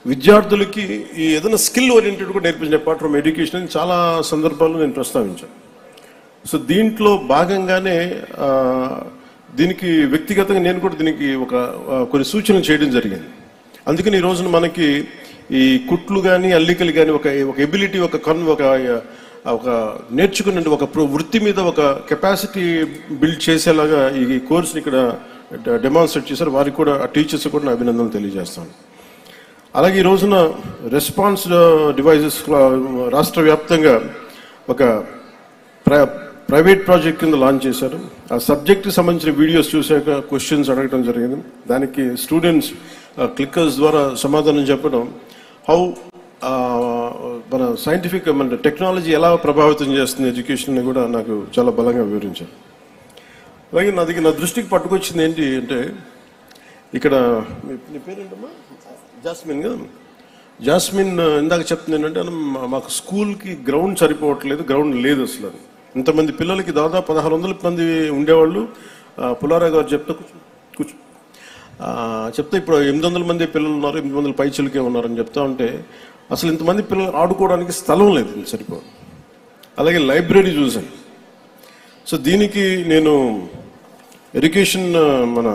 విద్యార్థులకి ఈ ఏదైనా స్కిల్ ఓరియంటెడ్ కూడా నేర్పించిన అపార్ట్ ఫ్రమ్ ఎడ్యుకేషన్ చాలా సందర్భాల్లో నేను ప్రస్తావించాను. సో దీంట్లో భాగంగానే దీనికి వ్యక్తిగతంగా నేను కూడా దీనికి కొన్ని సూచనలు చేయడం జరిగింది. అందుకని ఈ రోజున మనకి ఈ కుట్లు కానీ అల్లికలు కానీ ఒక ఎబిలిటీ ఒక నేర్చుకునే ఒక వృత్తి మీద ఒక కెపాసిటీ బిల్డ్ చేసేలాగా ఈ కోర్సుని ఇక్కడ డెమాన్స్ట్రేట్ చేశారు. వారికి కూడా ఆ టీచర్స్ కూడా నా అభినందనలు తెలియజేస్తాను. అలాగే ఈ రోజున రెస్పాన్స్ డివైజెస్ రాష్ట్ర వ్యాప్తంగా ఒక ప్రైవేట్ ప్రాజెక్ట్ కింద లాంచ్ చేశారు. ఆ సబ్జెక్ట్కి సంబంధించిన వీడియోస్ చూశాక క్వశ్చన్స్ అడగడం జరిగింది. దానికి స్టూడెంట్స్ క్లిక్కర్స్ ద్వారా సమాధానం చెప్పడం, మన సైంటిఫిక్ మన టెక్నాలజీ ఎలా ప్రభావితం చేస్తుంది ఎడ్యుకేషన్ కూడా నాకు చాలా బలంగా వివరించారు. అలాగే నా దృష్టికి పట్టుకొచ్చింది ఏంటి అంటే, ఇక్కడ నీ పేరేంటమ్మా? జాస్మిన్ కదా. జాస్మిన్ ఇందాక చెప్తుంది ఏంటంటే, మాకు స్కూల్కి గ్రౌండ్ సరిపోవట్లేదు, గ్రౌండ్ లేదు అసలు. ఇంతమంది పిల్లలకి దాదాపు 1600 మంది ఉండేవాళ్ళు. పులారా గారు చెప్తే ఇప్పుడు 800 మంది పిల్లలు ఉన్నారు, 800 పైచులకే ఉన్నారని చెప్తా ఉంటే అసలు ఇంతమంది పిల్లలు ఆడుకోవడానికి స్థలం లేదు, సరిపోదు. అలాగే లైబ్రరీ చూసాను. సో దీనికి నేను ఎడ్యుకేషన్ మన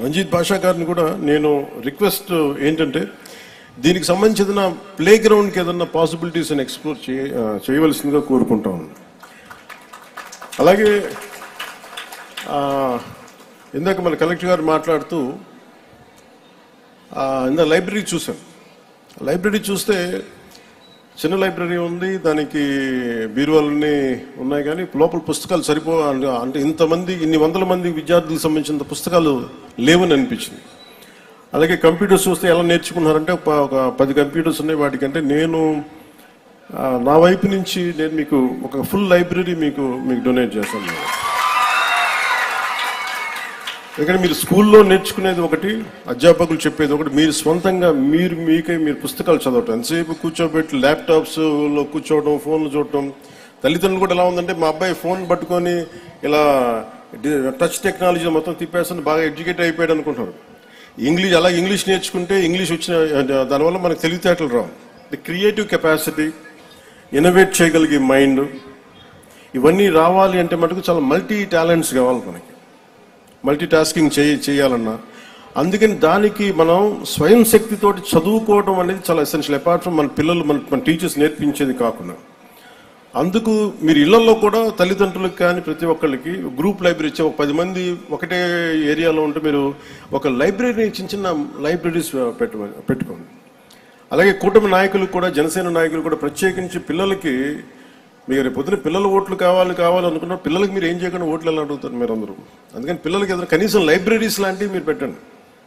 రంజిత్ భాషా గారిని కూడా నేను రిక్వెస్ట్ ఏంటంటే, దీనికి సంబంధించిన ప్లే గ్రౌండ్కి ఏదన్నా పాసిబిలిటీస్ అని ఎక్స్ప్లోర్ చేయవలసిందిగా కోరుకుంటా ఉన్నాను. అలాగే ఇందాక మన కలెక్టర్ గారు మాట్లాడుతూ ఇందాక లైబ్రరీ చూశాను. లైబ్రరీ చూస్తే చిన్న లైబ్రరీ ఉంది, దానికి బీరువాలన్నీ ఉన్నాయి, కానీ లోపల పుస్తకాలు అంటే ఇన్ని వందల మంది విద్యార్థులకు సంబంధించిన పుస్తకాలు లేవని అనిపించింది. అలాగే కంప్యూటర్స్ చూస్తే ఎలా నేర్చుకున్నారంటే ఒక 10 కంప్యూటర్స్ ఉన్నాయి. వాటికంటే నేను నా వైపు నుంచి నేను మీకు ఒక ఫుల్ లైబ్రరీ మీకు డొనేట్ చేస్తాను. ఎందుకంటే మీరు స్కూల్లో నేర్చుకునేది ఒకటి, అధ్యాపకులు చెప్పేది ఒకటి, మీరు స్వంతంగా మీరు పుస్తకాలు చదవటం. ఎంతసేపు కూర్చోబెట్టి ల్యాప్టాప్స్లో కూర్చోవడం, ఫోన్లు చూడటం. తల్లిదండ్రులు కూడా ఎలా ఉందంటే, మా అబ్బాయి ఫోన్ పట్టుకొని ఇలా టచ్ టెక్నాలజీ మొత్తం తిప్పేస్తాను, బాగా ఎడ్యుకేట్ అయిపోయాడు అనుకుంటున్నారు. ఇంగ్లీష్ నేర్చుకుంటే ఇంగ్లీష్ వచ్చిన దానివల్ల మనకు తెలివితేటలు రావు. క్రియేటివ్ కెపాసిటీ, ఇన్నోవేట్ చేయగలిగే మైండ్, ఇవన్నీ రావాలి అంటే మటుకు చాలా మల్టీ టాలెంట్స్ కావాలి మనకి. మల్టీ టాస్కింగ్ చేయాలన్నా. అందుకని దానికి మనం స్వయం శక్తితోటి చదువుకోవడం అనేది చాలా ఎసెన్షియల్. అపార్ట్ ఫ్రమ్ మన టీచర్స్ నేర్పించేది కాకుండా. అందుకు మీరు ఇళ్లలో కూడా తల్లిదండ్రులకు కానీ ప్రతి ఒక్కళ్ళకి గ్రూప్ లైబ్రరీ ఇచ్చే, ఒక 10 మంది ఒకటే ఏరియాలో ఉంటే మీరు ఒక లైబ్రరీ చిన్న లైబ్రరీస్ పెట్టుకోండి. అలాగే కూటమి నాయకులు కూడా, జనసేన నాయకులు కూడా ప్రత్యేకించి పిల్లలకి, మీరు పొద్దున పిల్లల ఓట్లు కావాలనుకున్న పిల్లలకి మీరు ఏం చేయకుండా ఓట్లు ఎలా అడుగుతారు మీరు అందరూ. అందుకని పిల్లలకి ఏదైనా కనీసం లైబ్రరీస్ లాంటివి మీరు పెట్టండి.